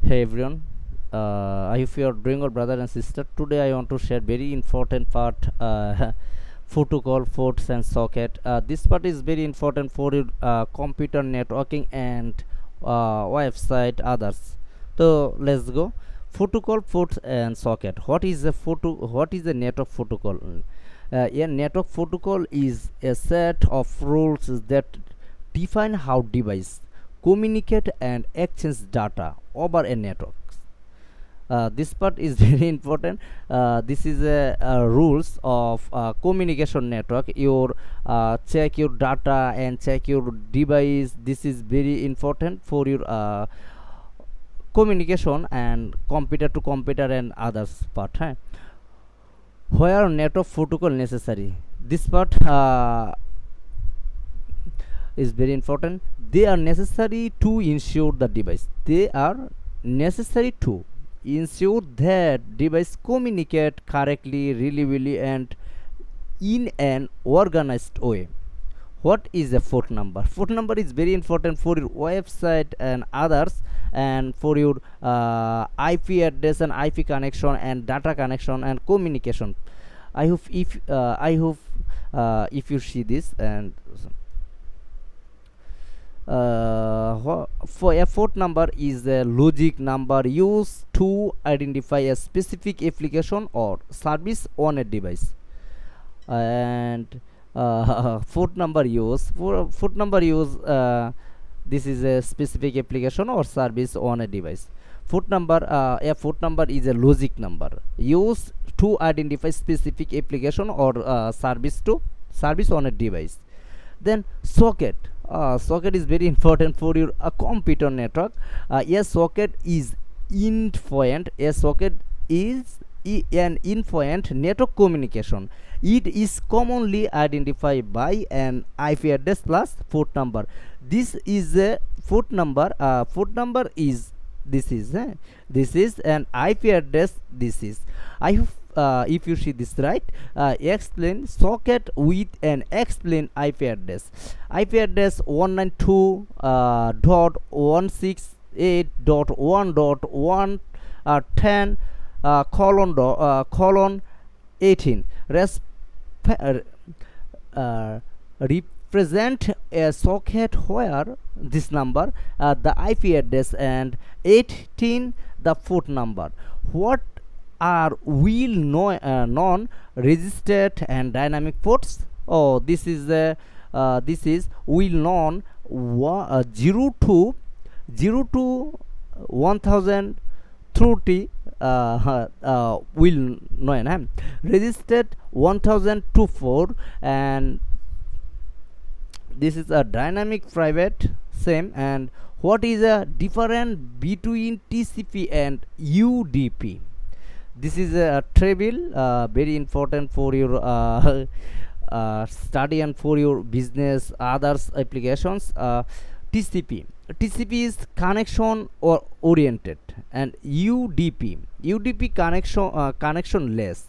Hey everyone, I hope you are doing well, brother and sister. Today I want to share very important part, protocol, ports and socket. This part is very important for your computer networking and website others. So let's go. Protocol, ports and socket. What is a network protocol? A network protocol is a set of rules that define how device communicate and exchange data over a network. This part is very important. This is a rules of communication network. Your check your data and check your device. This is very important for your communication and computer to computer and others part. Where network protocol necessary. This part is very important. They are necessary to ensure the device. They are necessary to ensure that device communicate correctly, reliably, and in an organized way. What is a port number? Port number is very important for your website and others, and for your IP address and IP connection and data connection and communication. I hope if you see this and for a port number is a logic number used to identify a specific application or service on a device. And port number use this is a specific application or service on a device. A port number is a logic number used to identify specific application or service on a device. Then socket is very important for your computer network. A socket is an infinite network communication. It is commonly identified by an IP address plus port number. This is a port number. Port number is this is an IP address. This is I hope if you see this right. Explain socket with an explain IP address. IP address 192 dot 168 dot 1 dot 1 10 colon 18 represent a socket where this number the IP address and 18 the port number. What are non-registered and dynamic ports? Oh, this is will known 0 to 1030 will known registered 1024, and this is a dynamic private same. And what is a difference between TCP and UDP? This is a trivial very important for your study and for your business others applications. TCP is connection or oriented, and UDP connection less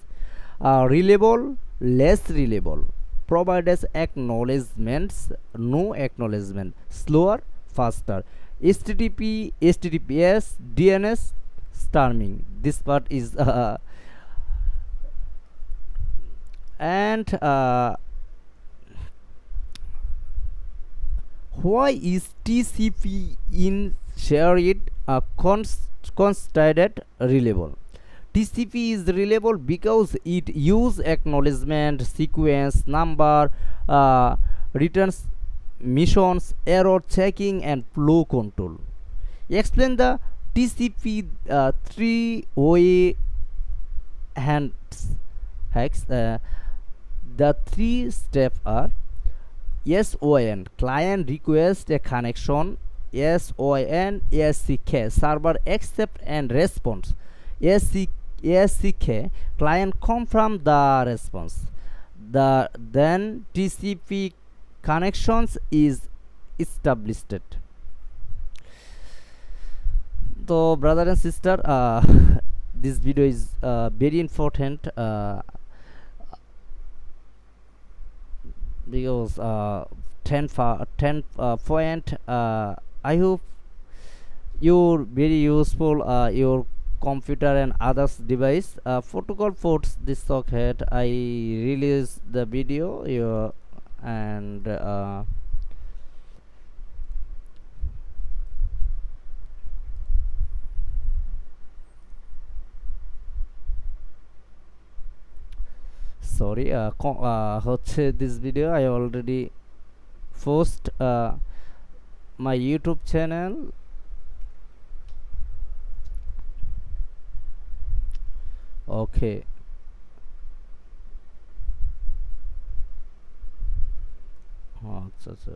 reliable, less reliable, provides acknowledgements, no acknowledgement, slower, faster. HTTPS, DNS, storming. This part is and why is TCP in shared considered reliable? TCP is reliable because it use acknowledgement, sequence, number, returns, missions, error checking, and flow control. Explain the TCP three-way hands hacks. The three steps are SON client request a connection, SON ASCK server accept and response, ASCK client confirm the response. Then TCP connections is established. So brother and sister, this video is very important because 10 point I hope your very useful your computer and others device. Protocol ports this socket. I release the video your and sorry হচ্ছে this video I already post my YouTube channel. Okay, আচ্ছা আচ্ছা